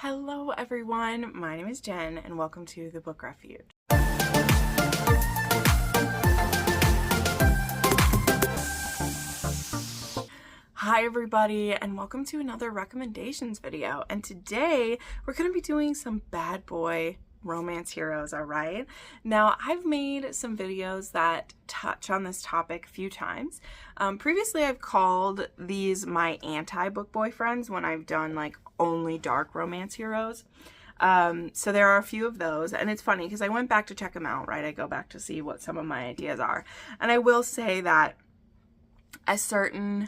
Hello everyone, my name is Jen and welcome to the Book Refuge. Hi everybody and welcome to another recommendations video, and today we're going to be doing some bad boy romance heroes, alright? Now, I've made some videos that touch on this topic a few times. Previously I've called these my anti-book boyfriends when I've done like only dark romance heroes. So there are a few of those, and it's funny because I went back to check them out, right? I go back to see what some of my ideas are, and I will say that a certain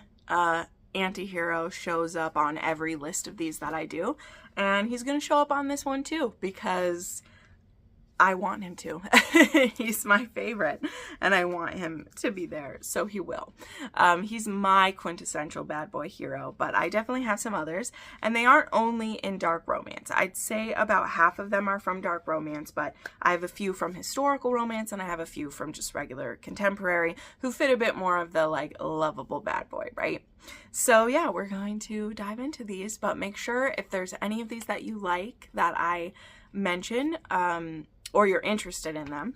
anti-hero shows up on every list of these that I do, and he's gonna show up on this one too because I want him to. He's my favorite and I want him to be there, so he will. He's my quintessential bad boy hero, but I definitely have some others, and they aren't only in dark romance. I'd say about half of them are from dark romance, but I have a few from historical romance and I have a few from just regular contemporary who fit a bit more of the like lovable bad boy, right? So yeah, we're going to dive into these, but make sure if there's any of these that you like that I mention, or you're interested in them,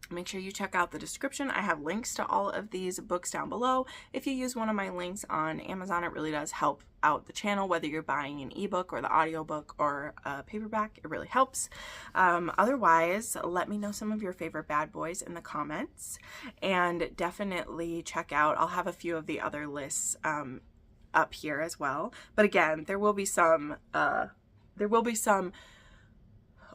make sure you check out the description. I have links to all of these books down below. If you use one of my links on Amazon, it really does help out the channel, whether you're buying an ebook or the audiobook or a paperback, it really helps. Otherwise, let me know some of your favorite bad boys in the comments, and definitely check out, I'll have a few of the other lists up here as well. But again, there will be some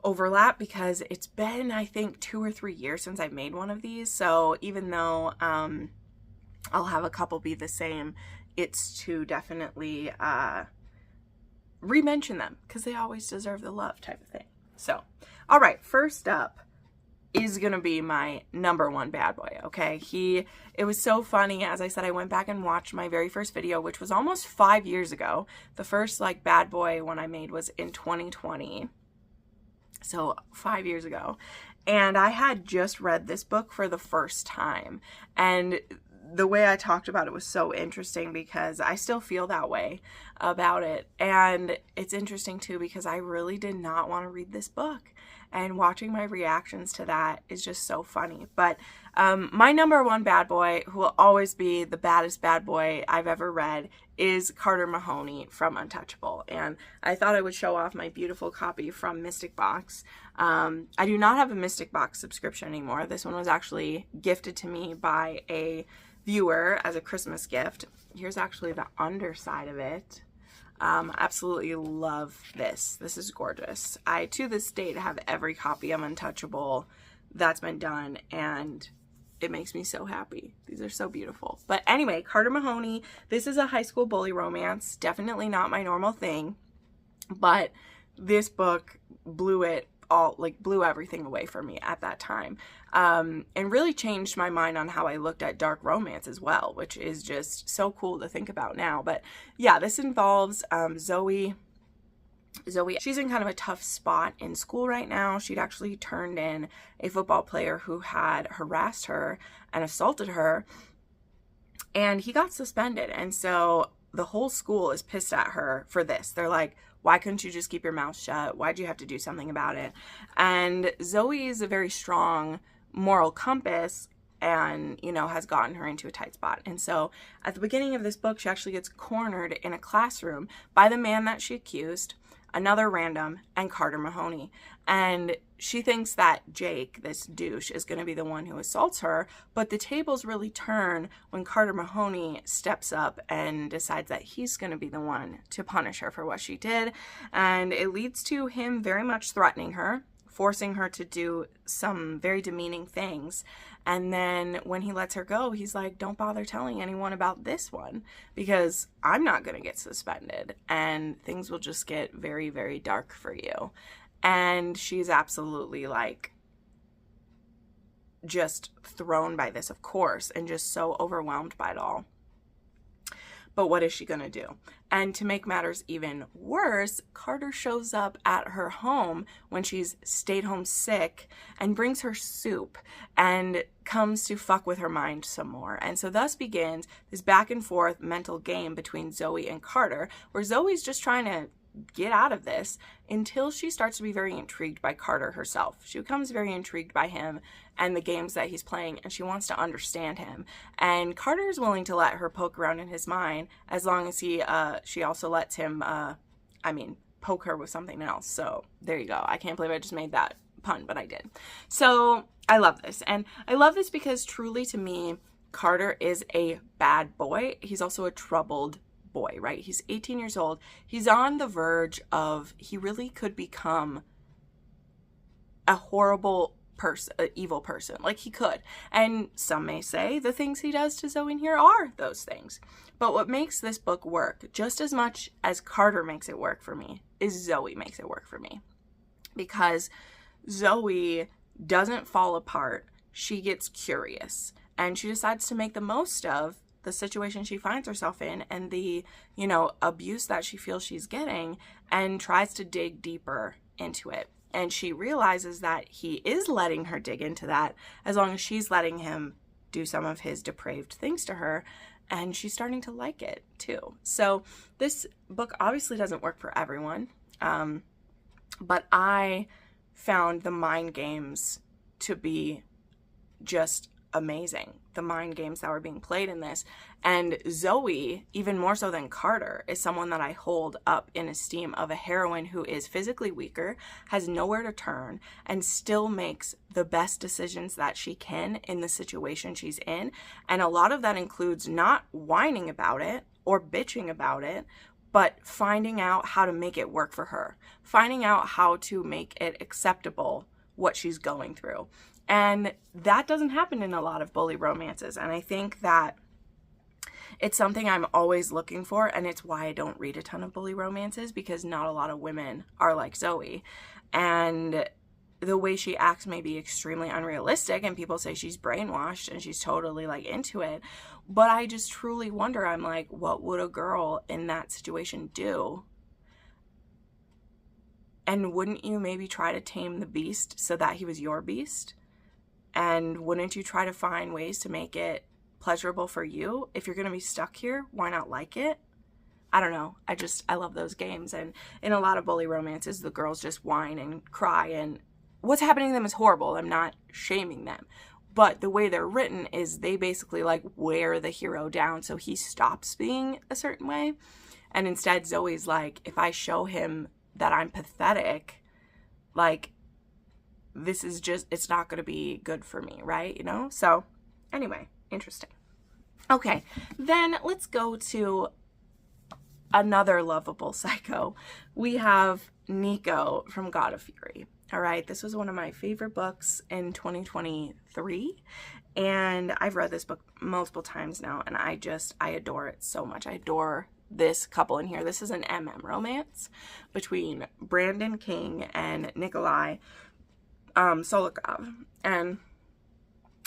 overlap because it's been, I think, 2 or 3 years since I've made one of these, so even though I'll have a couple be the same, it's to definitely re-mention them because they always deserve the love type of thing. So all right, first up is gonna be my number one bad boy, okay? It was so funny, as I said, I went back and watched my very first video, which was almost 5 years ago. The first like bad boy one I made was in 2020. So 5 years ago, and I had just read this book for the first time, and the way I talked about it was so interesting because I still feel that way about it. And it's interesting too because I really did not want to read this book, and watching my reactions to that is just so funny. But my number one bad boy, who will always be the baddest bad boy I've ever read, is Carter Mahoney from Untouchable. And I thought I would show off my beautiful copy from Mystic Box. I do not have a Mystic Box subscription anymore. This one was actually gifted to me by a viewer as a Christmas gift. Here's actually the underside of it. Absolutely love this. This is gorgeous. I, to this date, have every copy of Untouchable that's been done, and it makes me so happy. These are so beautiful. But anyway, Carter Mahoney, this is a high school bully romance. Definitely not my normal thing, but this book blew everything away for me at that time, and really changed my mind on how I looked at dark romance as well, which is just so cool to think about now. But yeah, this involves Zoe, she's in kind of a tough spot in school right now. She'd actually turned in a football player who had harassed her and assaulted her, and he got suspended. And so the whole school is pissed at her for this. They're like, why couldn't you just keep your mouth shut? Why'd you have to do something about it? And Zoe is a very strong moral compass, and, you know, has gotten her into a tight spot. And so at the beginning of this book, she actually gets cornered in a classroom by the man that she accused, another random, and Carter Mahoney. And she thinks that Jake, this douche, is going to be the one who assaults her, but the tables really turn when Carter Mahoney steps up and decides that he's going to be the one to punish her for what she did. And it leads to him very much threatening her, forcing her to do some very demeaning things. And then when he lets her go, he's like, don't bother telling anyone about this one because I'm not going to get suspended and things will just get very, very dark for you. And she's absolutely like just thrown by this, of course, and just so overwhelmed by it all. But what is she going to do? And to make matters even worse, Carter shows up at her home when she's stayed home sick and brings her soup and comes to fuck with her mind some more. And so thus begins this back and forth mental game between Zoe and Carter, where Zoe's just trying to get out of this until she starts to be very intrigued by Carter herself. She becomes very intrigued by him and the games that he's playing, and she wants to understand him. And Carter is willing to let her poke around in his mind as long as she also lets him, poke her with something else. So there you go. I can't believe I just made that pun, but I did. So I love this. And I love this because truly to me, Carter is a bad boy. He's also a troubled boy, right? He's 18 years old. He's on the verge of, he really could become a horrible person, an evil person. Like, he could. And some may say the things he does to Zoe in here are those things. But what makes this book work, just as much as Carter makes it work for me, is Zoe makes it work for me. Because Zoe doesn't fall apart. She gets curious. And she decides to make the most of the situation she finds herself in and the, abuse that she feels she's getting, and tries to dig deeper into it. And she realizes that he is letting her dig into that as long as she's letting him do some of his depraved things to her. And she's starting to like it too. So this book obviously doesn't work for everyone. But I found the mind games to be just amazing. The mind games that were being played in this. And Zoe, even more so than Carter, is someone that I hold up in esteem of a heroine who is physically weaker, has nowhere to turn, and still makes the best decisions that she can in the situation she's in. And a lot of that includes not whining about it or bitching about it, but finding out how to make it work for her. Finding out how to make it acceptable what she's going through. And that doesn't happen in a lot of bully romances. And I think that it's something I'm always looking for. And it's why I don't read a ton of bully romances, because not a lot of women are like Zoe. And the way she acts may be extremely unrealistic. And people say she's brainwashed and she's totally like into it. But I just truly wonder, I'm like, what would a girl in that situation do? And wouldn't you maybe try to tame the beast so that he was your beast? And wouldn't you try to find ways to make it pleasurable for you? If you're going to be stuck here, why not like it? I don't know. I love those games. And in a lot of bully romances, the girls just whine and cry, and what's happening to them is horrible. I'm not shaming them. But the way they're written is they basically like wear the hero down so he stops being a certain way. And instead, Zoe's like, if I show him that I'm pathetic, like, this is just, it's not going to be good for me, right? So anyway, interesting. Okay, then let's go to another lovable psycho. We have Nico from God of Fury. All right, this was one of my favorite books in 2023, and I've read this book multiple times now, and I adore it so much. I adore this couple in here. This is an MM romance between Brandon King and Nikolai Solikov, and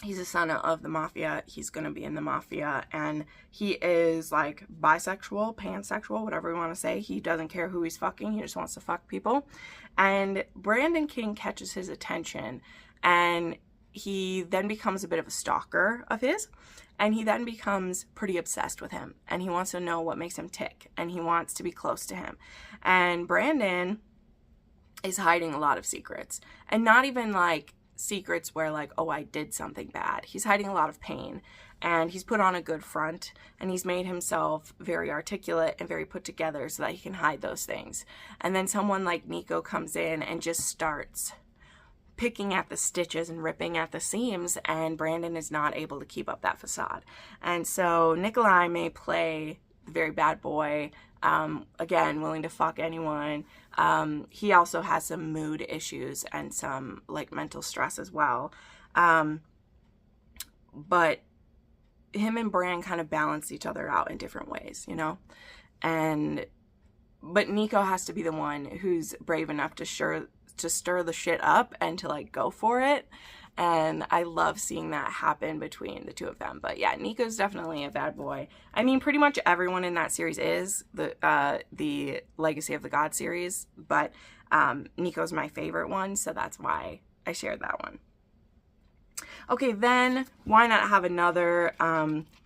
he's a son of the mafia. He's going to be in the mafia, and he is like bisexual, pansexual, whatever you want to say. He doesn't care who he's fucking. He just wants to fuck people. And Brandon King catches his attention, and he then becomes a bit of a stalker of his, and he then becomes pretty obsessed with him, and he wants to know what makes him tick, and he wants to be close to him. And Brandon is hiding a lot of secrets, and not even like secrets where like, oh, I did something bad. He's hiding a lot of pain, and he's put on a good front, and he's made himself very articulate and very put together so that he can hide those things. And then someone like Nico comes in and just starts picking at the stitches and ripping at the seams, and Brandon is not able to keep up that facade. And so Nikolai may play the very bad boy, again, willing to fuck anyone. He also has some mood issues and some like mental stress as well. But him and Bran kind of balance each other out in different ways, but Nico has to be the one who's brave enough to stir the shit up and to like go for it. And I love seeing that happen between the two of them. But yeah, Nico's definitely a bad boy. I mean, pretty much everyone in that series is the Legacy of the God series, but Nico's my favorite one, so that's why I shared that one. Okay, then why not have another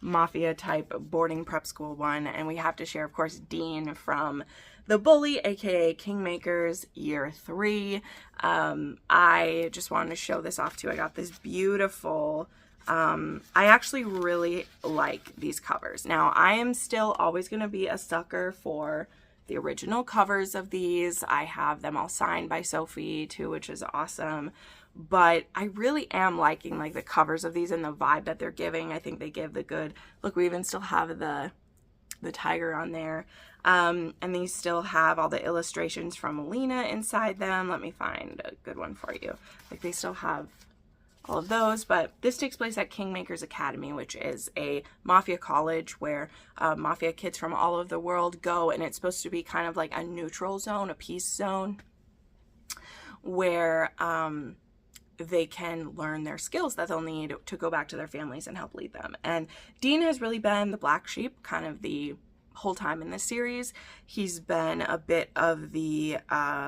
mafia type boarding prep school one? And we have to share, of course, Dean from The Bully, aka Kingmakers, Year 3. I just wanted to show this off too. I got this beautiful, I actually really like these covers. Now, I am still always going to be a sucker for the original covers of these. I have them all signed by Sophie too, which is awesome. But I really am liking like the covers of these and the vibe that they're giving. I think they give the good, look, we even still have the tiger on there. And these still have all the illustrations from Alina inside them. Let me find a good one for you. Like they still have all of those, but this takes place at Kingmakers Academy, which is a mafia college where mafia kids from all over the world go, and it's supposed to be kind of like a neutral zone, a peace zone, where they can learn their skills that they'll need to go back to their families and help lead them. And Dean has really been the black sheep kind of the whole time in this series. He's been a bit of the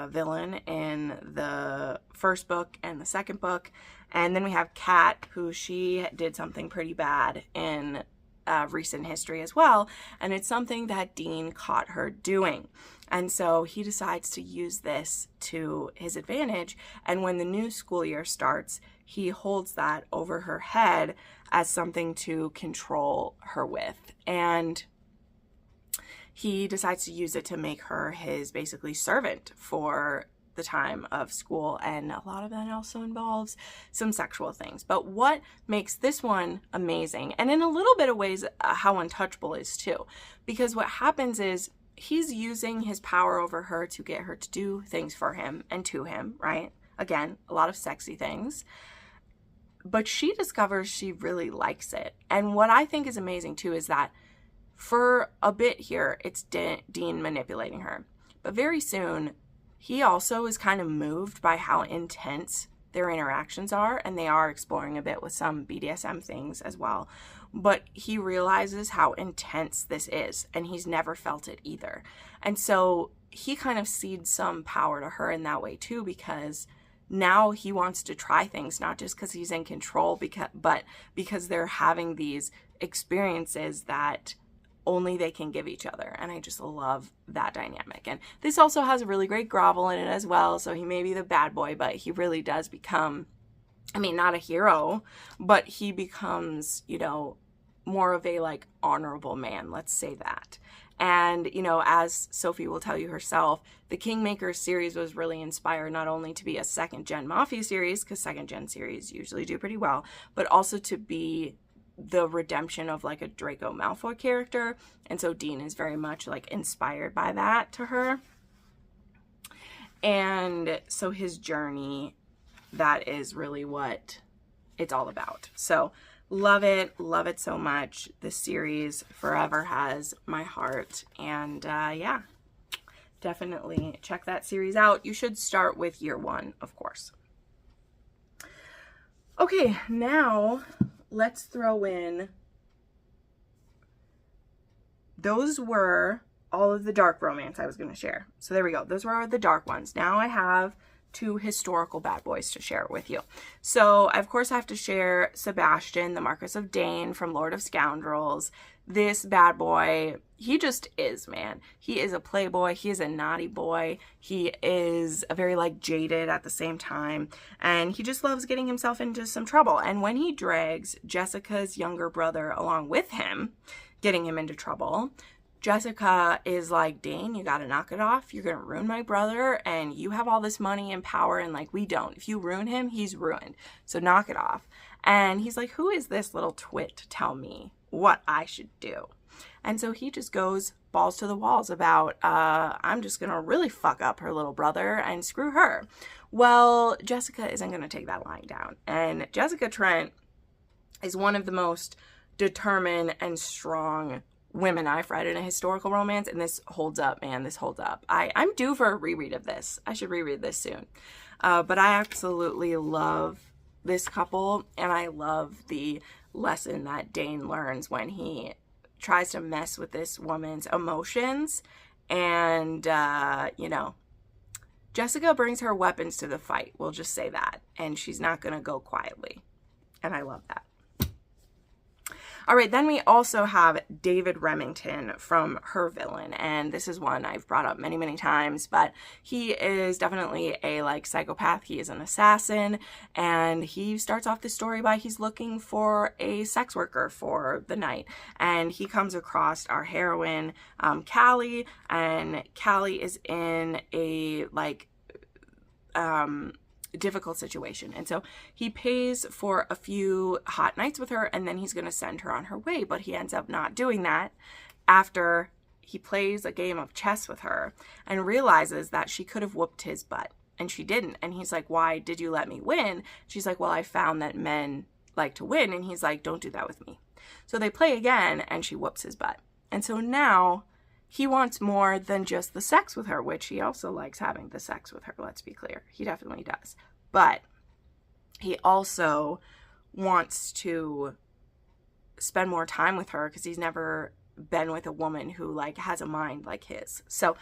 villain in the first book and the second book. And then we have Kat, who she did something pretty bad in recent history as well. And it's something that Dean caught her doing. And so he decides to use this to his advantage. And when the new school year starts, he holds that over her head as something to control her with. And he decides to use it to make her his basically servant for the time of school, and a lot of that also involves some sexual things. But what makes this one amazing, and in a little bit of ways how Untouchable is too, because what happens is he's using his power over her to get her to do things for him and to him, right? Again, a lot of sexy things. But she discovers she really likes it. And what I think is amazing too is that for a bit here, it's Dean manipulating her. But very soon, he also is kind of moved by how intense their interactions are, and they are exploring a bit with some BDSM things as well. But he realizes how intense this is, and he's never felt it either. And so he kind of cedes some power to her in that way too, because now he wants to try things, not just because he's in control, but because they're having these experiences that only they can give each other. And I just love that dynamic. And this also has a really great grovel in it as well. So he may be the bad boy, but he really does become, I mean, not a hero, but he becomes, you know, more of a like honorable man, let's say that. And, you know, as Sophie will tell you herself, the Kingmakers series was really inspired not only to be a second gen Mafia series, because second gen series usually do pretty well, but also to be the redemption of like a Draco Malfoy character. And so Dean is very much like inspired by that to her. And so his journey, that is really what it's all about. So love it so much. This series forever has my heart. And yeah, definitely check that series out. You should start with year 1, of course. Okay, now let's throw in, those were all of the dark romance I was going to share. So there we go. Those were the dark ones. Now I have 2 historical bad boys to share with you. So of course I have to share Sebastian, the Marquis of Dane from Lord of Scoundrels. This bad boy, he just is, man. He is a playboy. He is a naughty boy. He is a very like jaded at the same time. And he just loves getting himself into some trouble. And when he drags Jessica's younger brother along with him, getting him into trouble, Jessica is like, Dane, you gotta knock it off. You're gonna ruin my brother, and you have all this money and power, and like we don't. If you ruin him, he's ruined. So knock it off. And he's like, who is this little twit to tell me what I should do? And so he just goes balls to the walls about, I'm just gonna really fuck up her little brother and screw her. Well, Jessica isn't gonna take that lying down. And Jessica Trent is one of the most determined and strong women I've read in a historical romance, and this holds up, man. This holds up. I'm due for a reread of this. I should reread this soon. But I absolutely love this couple, and I love the lesson that Dane learns when he tries to mess with this woman's emotions. And, you know, Jessica brings her weapons to the fight. We'll just say that. And she's not going to go quietly. And I love that. All right, then we also have David Remington from Her Villain, and this is one I've brought up many, many times, but he is definitely a like psychopath. He is an assassin, and he starts off the story by he's looking for a sex worker for the night, and he comes across our heroine, Callie, and Callie is in a like difficult situation, and so he pays for a few hot nights with her, and then he's going to send her on her way, but he ends up not doing that after he plays a game of chess with her and realizes that she could have whooped his butt, and she didn't. And he's like, why did you let me win? She's like, well, I found that men like to win. And he's like, don't do that with me. So they play again, and she whoops his butt. And so now he wants more than just the sex with her, which he also likes having the sex with her, let's be clear. He definitely does. But he also wants to spend more time with her because he's never been with a woman who like has a mind like his. So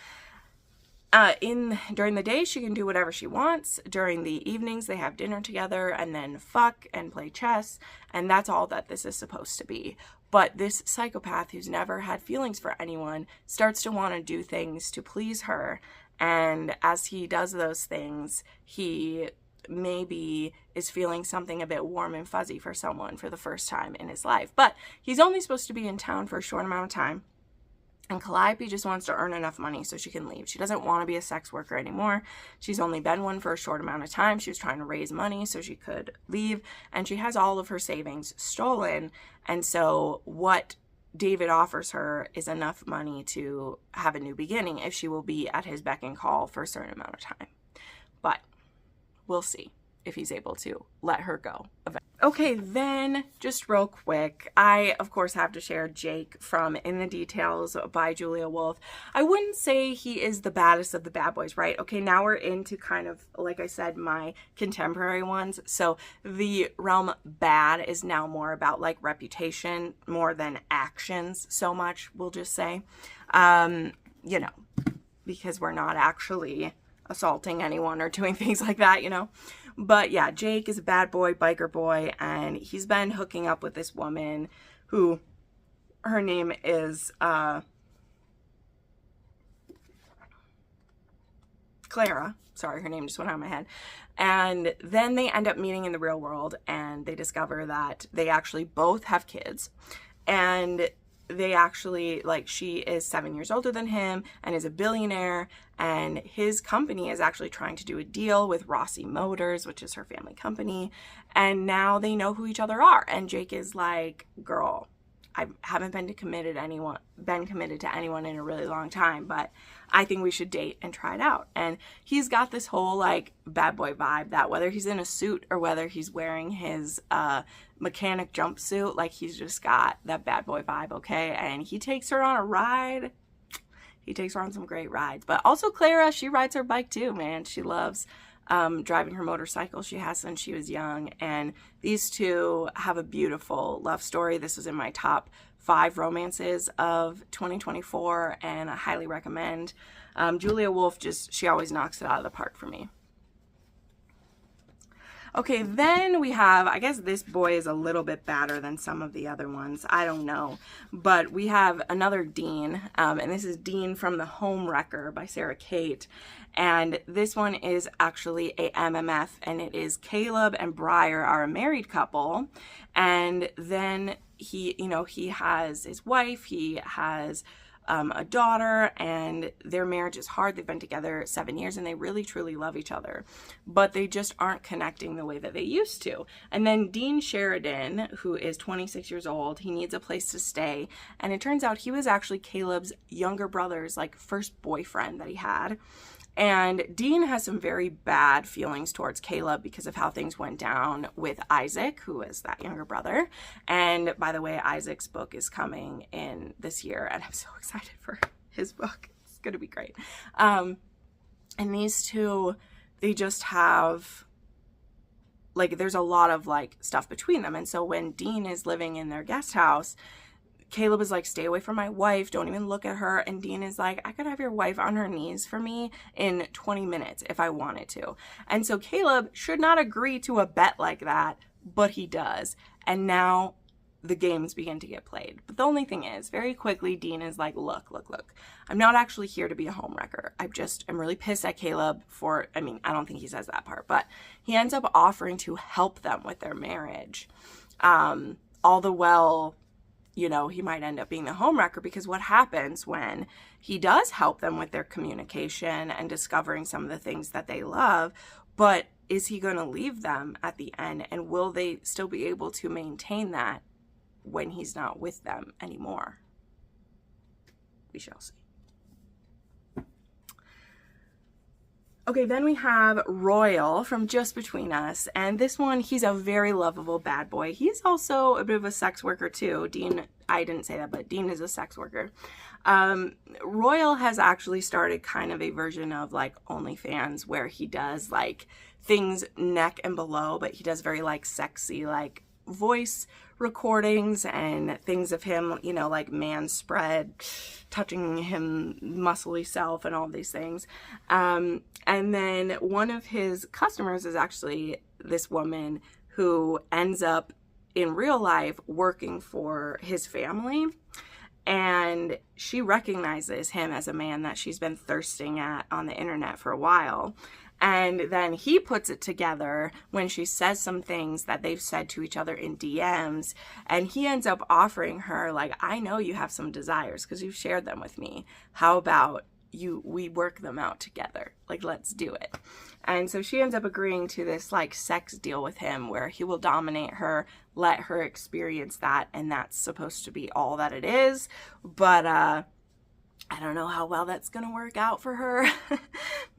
during the day, she can do whatever she wants. During the evenings, they have dinner together and then fuck and play chess. And that's all that this is supposed to be. But this psychopath who's never had feelings for anyone starts to want to do things to please her. And as he does those things, he maybe is feeling something a bit warm and fuzzy for someone for the first time in his life. But he's only supposed to be in town for a short amount of time. And Calliope just wants to earn enough money so she can leave. She doesn't want to be a sex worker anymore. She's only been one for a short amount of time. She was trying to raise money so she could leave. And she has all of her savings stolen. And so what David offers her is enough money to have a new beginning if she will be at his beck and call for a certain amount of time. But we'll see if he's able to let her go. Okay, then just real quick, I of course have to share Jake from In the Details by Julia Wolf. I wouldn't say he is the baddest of the bad boys, right? Okay, now we're into kind of, like I said, my contemporary ones. So the realm bad is now more about like reputation more than actions so much, we'll just say. You know, because we're not actually assaulting anyone or doing things like that, you know. But yeah, Jake is a bad boy, biker boy, and he's been hooking up with this woman who, her name is Clara. Sorry, her name just went out of my head. And then they end up meeting in the real world, and they discover that they actually both have kids. And they actually, like, she is 7 years older than him and is a billionaire, and his company is actually trying to do a deal with Rossi Motors, which is her family company, and now they know who each other are. And Jake is like, girl, I haven't been committed to anyone in a really long time, but I think we should date and try it out. And he's got this whole like bad boy vibe that whether he's in a suit or whether he's wearing his mechanic jumpsuit, like he's just got that bad boy vibe, okay? And he takes her on a ride. He takes her on some great rides. But also Clara, she rides her bike too, man. She loves driving her motorcycle. She has since she was young. And these two have a beautiful love story. This was in my top 5 romances of 2024, and I highly recommend. Julia Wolf, she always knocks it out of the park for me. Okay, then we have, I guess this boy is a little bit badder than some of the other ones. I don't know. But we have another Dean, and this is Dean from The Home Wrecker by Sarah Kate. And this one is actually a MMF, and it is Caleb and Briar are a married couple. And then he has his wife, he has a daughter, and their marriage is hard. They've been together 7 years, and they really truly love each other, but they just aren't connecting the way that they used to. And then Dean Sheridan, who is 26 years old, he needs a place to stay, and it turns out he was actually Caleb's younger brother's like first boyfriend that he had. And Dean has some very bad feelings towards Caleb because of how things went down with Isaac, who is that younger brother. And by the way, Isaac's book is coming in this year, and I'm so excited for his book. It's going to be great. And these two, they just have, like, there's a lot of, like, stuff between them. And so when Dean is living in their guest house, Caleb is like, stay away from my wife, don't even look at her. And Dean is like, I could have your wife on her knees for me in 20 minutes if I wanted to. And so Caleb should not agree to a bet like that, but he does. And now the games begin to get played. But the only thing is, very quickly, Dean is like, look, I'm not actually here to be a homewrecker. I'm really pissed at Caleb for, I mean, I don't think he says that part, but he ends up offering to help them with their marriage. All the while, you know, he might end up being the homewrecker, because what happens when he does help them with their communication and discovering some of the things that they love, but is he going to leave them at the end, and will they still be able to maintain that when he's not with them anymore? We shall see. Okay, then we have Royal from Just Between Us, and this one, he's a very lovable bad boy. He's also a bit of a sex worker too. Dean, I didn't say that, but Dean is a sex worker. Royal has actually started kind of a version of like OnlyFans, where he does like things neck and below, but he does very like sexy like voice recordings and things of him, you know, like man spread, touching him muscly self and all these things. And then one of his customers is actually this woman who ends up in real life working for his family. And she recognizes him as a man that she's been thirsting at on the internet for a while. And then he puts it together when she says some things that they've said to each other in DMs. And he ends up offering her, like, I know you have some desires because you've shared them with me. How about we work them out together? Like, let's do it. And so she ends up agreeing to this, like, sex deal with him where he will dominate her, let her experience that. And that's supposed to be all that it is. But, I don't know how well that's going to work out for her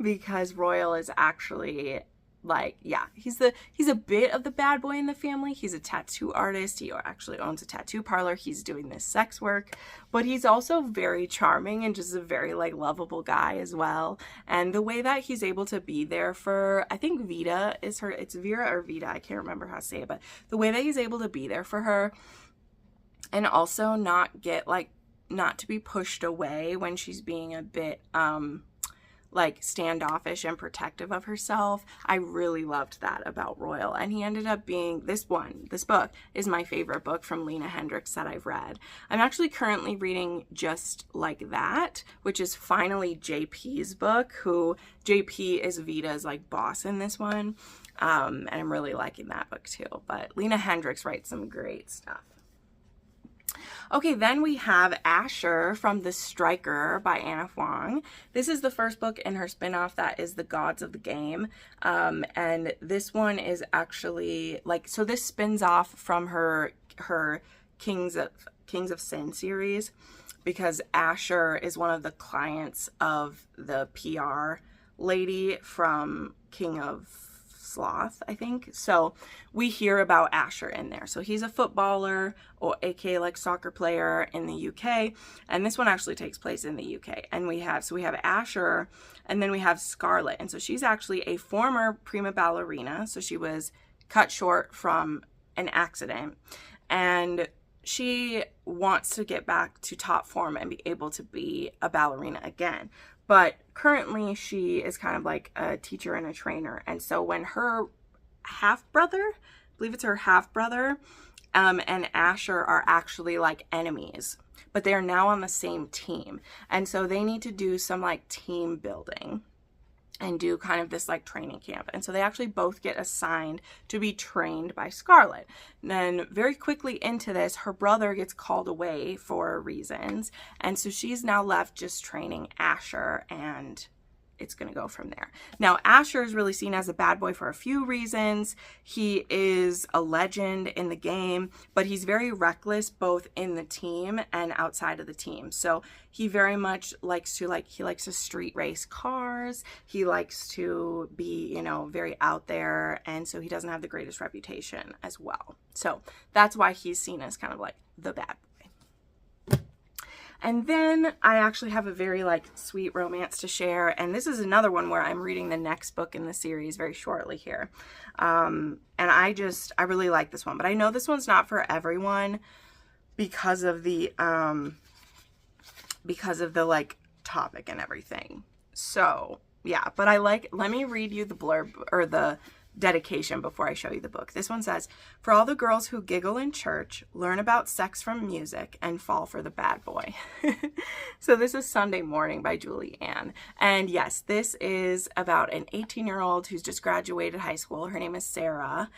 because Royal is actually like, yeah, he's a bit of the bad boy in the family. He's a tattoo artist. He actually owns a tattoo parlor. He's doing this sex work, but he's also very charming and just a very like lovable guy as well. And the way that he's able to be there for, I think Vita is her, it's Vera or Vita. I can't remember how to say it, but the way that he's able to be there for her and also not to be pushed away when she's being a bit like standoffish and protective of herself. I really loved that about Royal. And he ended up being, this book is my favorite book from Lena Hendricks that I've read. I'm actually currently reading Just Like That, which is finally JP's book, who JP is Vita's like boss in this one. And I'm really liking that book too. But Lena Hendricks writes some great stuff. Okay, then we have Asher from The Striker by Anna Huang. This is the first book in her spinoff that is The Gods of the Game. And this one is actually like, so this spins off from her Kings of Sin series, because Asher is one of the clients of the PR lady from King of Sloth, I think. So we hear about Asher in there. So he's a footballer, or aka like soccer player in the UK, and this one actually takes place in the UK. And we have Asher, and then we have Scarlett, and so she's actually a former prima ballerina. So she was cut short from an accident, and she wants to get back to top form and be able to be a ballerina again. But currently she is kind of like a teacher and a trainer. And so when her half-brother, I believe it's her half-brother, and Asher are actually like enemies, but they're now on the same team. And so they need to do some like team building and do kind of this like training camp. And so they actually both get assigned to be trained by Scarlett. And then very quickly into this, her brother gets called away for reasons. And so she's now left just training Asher, and it's going to go from there. Now, Asher is really seen as a bad boy for a few reasons. He is a legend in the game, but he's very reckless both in the team and outside of the team. So he very much likes to street race cars. He likes to be, you know, very out there. And so he doesn't have the greatest reputation as well. So that's why he's seen as kind of like the bad boy. And then I actually have a very like sweet romance to share. And this is another one where I'm reading the next book in the series very shortly here. And I really like this one, but I know this one's not for everyone because of the like topic and everything. So yeah, but let me read you the blurb or the dedication before I show you the book. This one says, "For all the girls who giggle in church, learn about sex from music, and fall for the bad boy." So this is Sunday Morning by Julie Ann. And yes, this is about an 18-year-old who's just graduated high school. Her name is Sarah,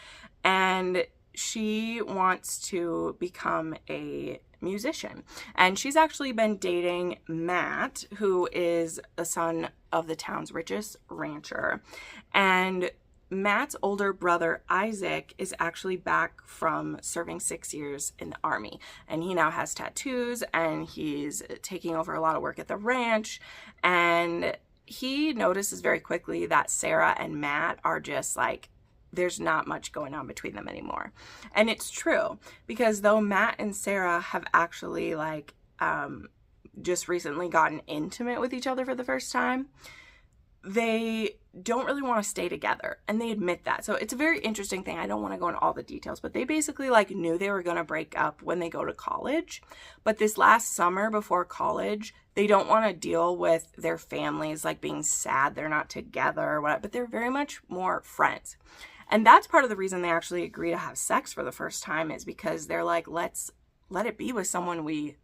and she wants to become a musician. And she's actually been dating Matt, who is the son of the town's richest rancher. And Matt's older brother, Isaac, is actually back from serving 6 years in the army. And he now has tattoos, and he's taking over a lot of work at the ranch. And he notices very quickly that Sarah and Matt are just like, there's not much going on between them anymore. And it's true, because though Matt and Sarah have actually like just recently gotten intimate with each other for the first time, they don't really want to stay together, and they admit that. So it's a very interesting thing. I don't want to go into all the details, but they basically like knew they were going to break up when they go to college. But this last summer before college, they don't want to deal with their families like being sad they're not together or whatever, but they're very much more friends. And that's part of the reason they actually agree to have sex for the first time, is because they're like, let's let it be with someone we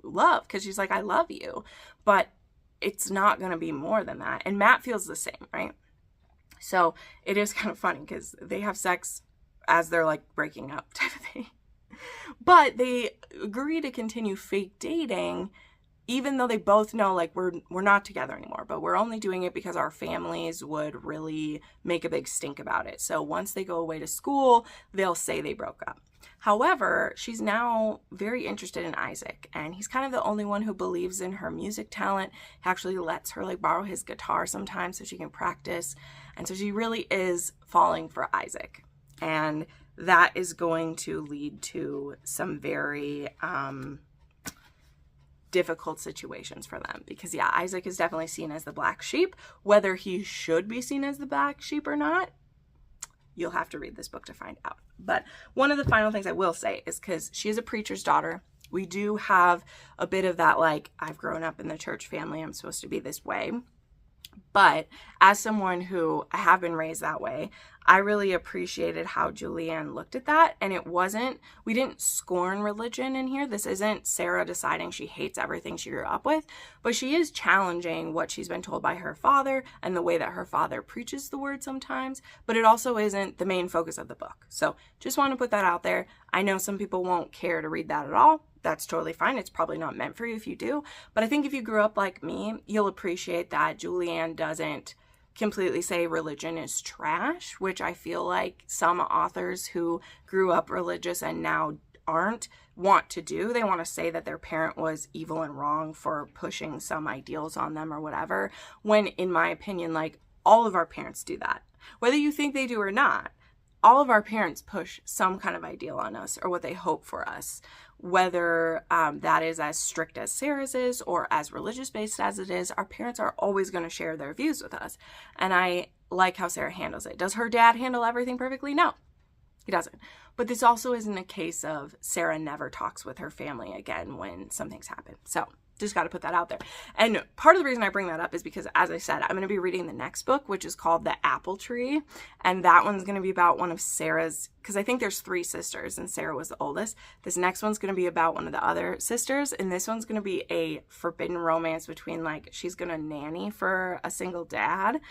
love. Because she's like, I love you, but it's not going to be more than that. And Matt feels the same, right? So it is kind of funny because they have sex as they're like breaking up type of thing. But they agree to continue fake dating, even though they both know like we're not together anymore, but we're only doing it because our families would really make a big stink about it. So once they go away to school, they'll say they broke up. However, she's now very interested in Isaac, and he's kind of the only one who believes in her music talent. He actually lets her like borrow his guitar sometimes so she can practice. And so she really is falling for Isaac. And that is going to lead to some very difficult situations for them, because yeah, Isaac is definitely seen as the black sheep. Whether he should be seen as the black sheep or not, you'll have to read this book to find out. But one of the final things I will say is, because she is a preacher's daughter, we do have a bit of that like, I've grown up in the church family, I'm supposed to be this way. But as someone who I have been raised that way, I really appreciated how Julianne looked at that. And it wasn't, we didn't scorn religion in here. This isn't Sarah deciding she hates everything she grew up with, but she is challenging what she's been told by her father and the way that her father preaches the word sometimes. But it also isn't the main focus of the book. So just want to put that out there. I know some people won't care to read that at all. That's totally fine. It's probably not meant for you if you do. But I think if you grew up like me, you'll appreciate that Julianne doesn't completely say religion is trash, which I feel like some authors who grew up religious and now aren't want to do. They want to say that their parent was evil and wrong for pushing some ideals on them or whatever, when in my opinion, like all of our parents do that. Whether you think they do or not, all of our parents push some kind of ideal on us or what they hope for us, whether that is as strict as Sarah's is or as religious-based as it is. Our parents are always going to share their views with us. And I like how Sarah handles it. Does her dad handle everything perfectly? No, he doesn't. But this also isn't a case of Sarah never talks with her family again when something's happened. So just got to put that out there. And part of the reason I bring that up is because, as I said, I'm going to be reading the next book, which is called The Apple Tree. And that one's going to be about one of Sarah's, because I think there's 3 sisters and Sarah was the oldest. This next one's going to be about one of the other sisters. And this one's going to be a forbidden romance between, like, she's going to nanny for a single dad.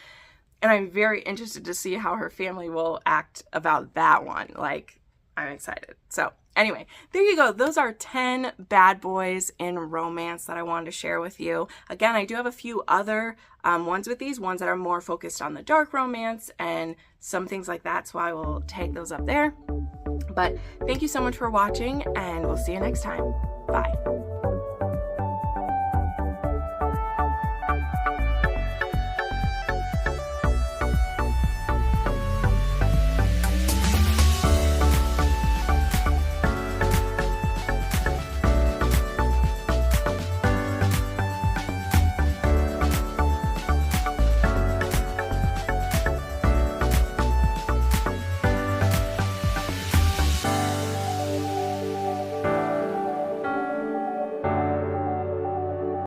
And I'm very interested to see how her family will act about that one. Like, I'm excited. So anyway, there you go. Those are 10 bad boys in romance that I wanted to share with you. Again, I do have a few other ones with these, ones that are more focused on the dark romance and some things like that. So I will take those up there. But thank you so much for watching, and we'll see you next time. Bye.